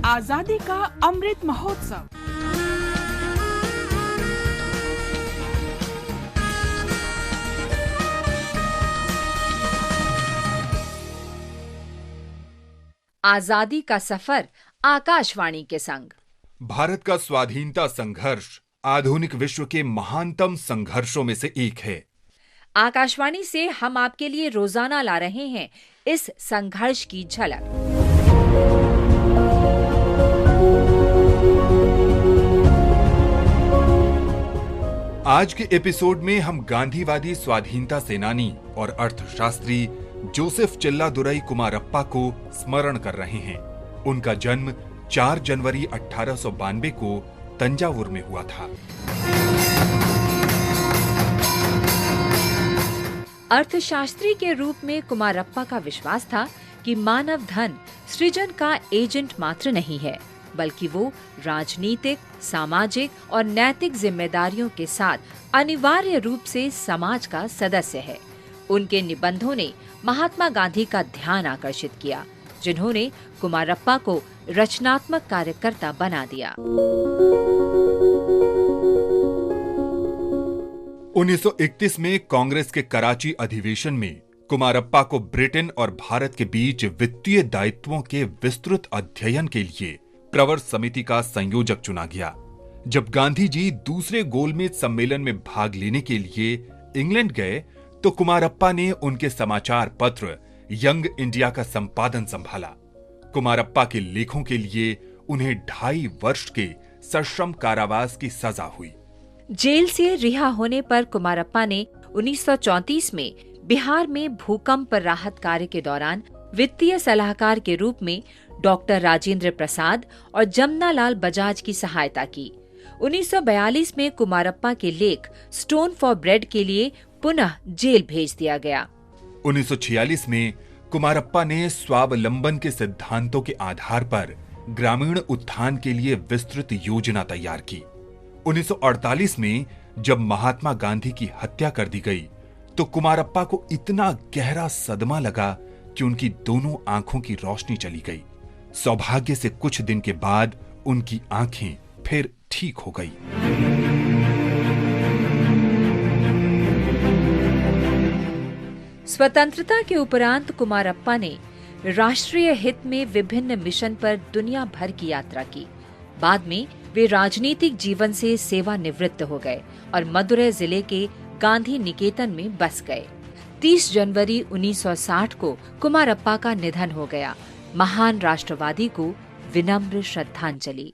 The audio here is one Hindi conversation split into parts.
आजादी का अमृत महोत्सव। आजादी का सफर आकाशवाणी के संग। भारत का स्वाधीनता संघर्ष आधुनिक विश्व के महानतम संघर्षों में से एक है। आकाशवाणी से हम आपके लिए रोजाना ला रहे हैं इस संघर्ष की झलक। आज के एपिसोड में हम गांधीवादी स्वाधीनता सेनानी और अर्थशास्त्री जोसेफ चिल्लादुरई कुमारप्पा को स्मरण कर रहे हैं। उनका जन्म 4 जनवरी 1892 को तंजावुर में हुआ था। अर्थशास्त्री के रूप में कुमारप्पा का विश्वास था कि मानव धन सृजन का एजेंट मात्र नहीं है, बल्कि वो राजनीतिक, सामाजिक और नैतिक जिम्मेदारियों के साथ अनिवार्य रूप से समाज का सदस्य है। उनके निबंधों ने महात्मा गांधी का ध्यान आकर्षित किया, जिन्होंने कुमारप्पा को रचनात्मक कार्यकर्ता बना दिया। 1931 में कांग्रेस के कराची अधिवेशन में कुमारप्पा को ब्रिटेन और भारत के बीच वित्तीय दायित्वों के विस्तृत अध्ययन के लिए प्रवर समिति का संयोजक चुना गया। जब गांधी जी दूसरे गोलमेज सम्मेलन में भाग लेने के लिए इंग्लैंड गए तो कुमारप्पा ने उनके समाचार पत्र यंग इंडिया का संपादन संभाला। कुमारप्पा के लेखों के लिए उन्हें 2.5 वर्ष के सश्रम कारावास की सजा हुई। जेल से रिहा होने पर कुमारप्पा ने 1934 में बिहार में भूकंप राहत कार्य के दौरान वित्तीय सलाहकार के रूप में डॉक्टर राजेंद्र प्रसाद और जमनालाल बजाज की सहायता की। 1942 में कुमारप्पा के लेख स्टोन फॉर ब्रेड के लिए पुनः जेल भेज दिया गया। 1946 में कुमारप्पा ने स्वावलंबन के सिद्धांतों के आधार पर ग्रामीण उत्थान के लिए विस्तृत योजना तैयार की। 1948 में जब महात्मा गांधी की हत्या कर दी गई तो कुमारप्पा को इतना गहरा सदमा लगा कि उनकी दोनों आंखों की रोशनी चली गई। सौभाग्य से कुछ दिन के बाद उनकी आंखें फिर ठीक हो गई। स्वतंत्रता के उपरांत कुमारप्पा ने राष्ट्रीय हित में विभिन्न मिशन पर दुनिया भर की यात्रा की। बाद में वे राजनीतिक जीवन से सेवानिवृत्त हो गए और मदुरै जिले के गांधी निकेतन में बस गए। 30 जनवरी 1960 को कुमारप्पा का निधन हो गया। महान राष्ट्रवादी को विनम्र श्रद्धांजलि।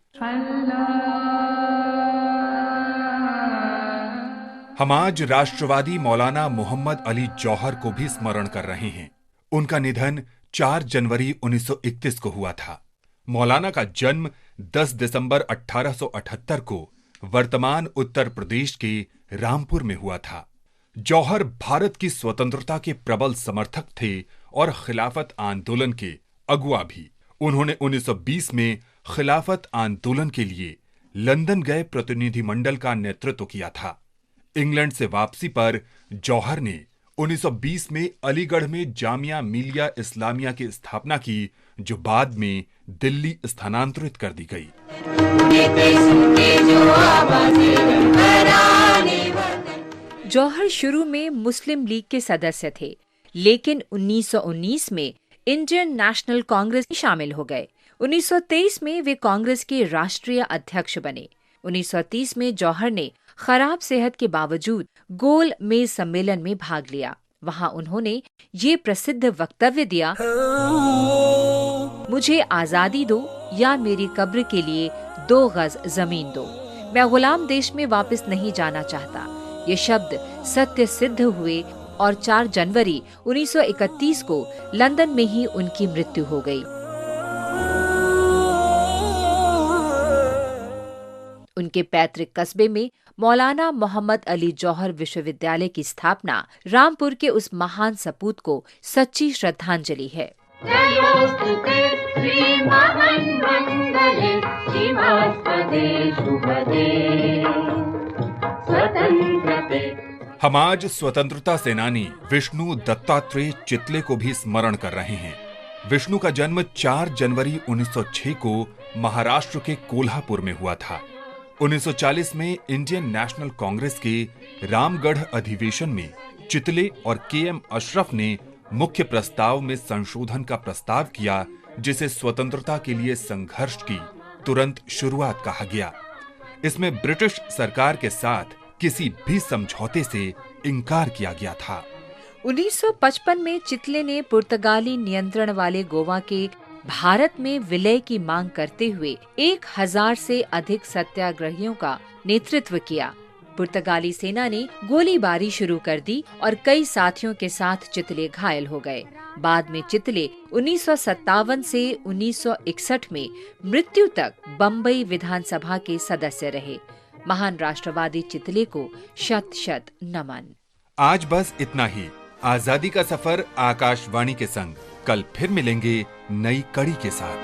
हम आज राष्ट्रवादी मौलाना मोहम्मद अली जौहर को भी स्मरण कर रहे हैं। उनका निधन 4 जनवरी 1931 को हुआ था। मौलाना का जन्म 10 दिसंबर 1878 को वर्तमान उत्तर प्रदेश के रामपुर में हुआ था। जौहर भारत की स्वतंत्रता के प्रबल समर्थक थे और खिलाफत आंदोलन के अगुआ भी। उन्होंने 1920 में खिलाफत आंदोलन के लिए लंदन गए प्रतिनिधिमंडल का नेतृत्व किया था। इंग्लैंड से वापसी पर जौहर ने 1920 में अलीगढ़ में जामिया मिलिया इस्लामिया की स्थापना की, जो बाद में दिल्ली स्थानांतरित कर दी गई। जौहर शुरू में मुस्लिम लीग के सदस्य थे, लेकिन 1919 में इंडियन नेशनल कांग्रेस में शामिल हो गए। 1923 में वे कांग्रेस के राष्ट्रीय अध्यक्ष बने। 1930 में जौहर ने खराब सेहत के बावजूद गोल मेज सम्मेलन में भाग लिया। वहां उन्होंने ये प्रसिद्ध वक्तव्य दिया, मुझे आजादी दो या मेरी कब्र के लिए 2 गज जमीन दो। मैं गुलाम देश में वापस नहीं जाना चाहता। ये शब्द सत्य सिद्ध हुए और 4 जनवरी 1931 को लंदन में ही उनकी मृत्यु हो गई। उनके पैतृक कस्बे में मौलाना मोहम्मद अली जौहर विश्वविद्यालय की स्थापना रामपुर के उस महान सपूत को सच्ची श्रद्धांजलि है। हम आज स्वतंत्रता सेनानी विष्णु दत्तात्रेय चितले को भी स्मरण कर रहे हैं। विष्णु का जन्म 4 जनवरी 1906 को महाराष्ट्र के कोल्हापुर में हुआ था। 1940 में इंडियन नेशनल कांग्रेस के रामगढ़ अधिवेशन में चितले और के.एम. अशरफ ने मुख्य प्रस्ताव में संशोधन का प्रस्ताव किया, जिसे स्वतंत्रता के लिए संघर्ष की तुरंत शुरुआत कहा गया। इसमें ब्रिटिश सरकार के साथ किसी भी समझौते से इनकार किया गया था। 1955 में चितले ने पुर्तगाली नियंत्रण वाले गोवा के भारत में विलय की मांग करते हुए 1000 से अधिक सत्याग्रहियों का नेतृत्व किया। पुर्तगाली सेना ने गोलीबारी शुरू कर दी और कई साथियों के साथ चितले घायल हो गए। बाद में चितले 1957 से 1961 में मृत्यु तक बम्बई विधानसभा के सदस्य रहे। महान राष्ट्रवादी चितले को शत शत नमन। आज बस इतना ही। आजादी का सफर आकाशवाणी के संग कल फिर मिलेंगे नई कड़ी के साथ।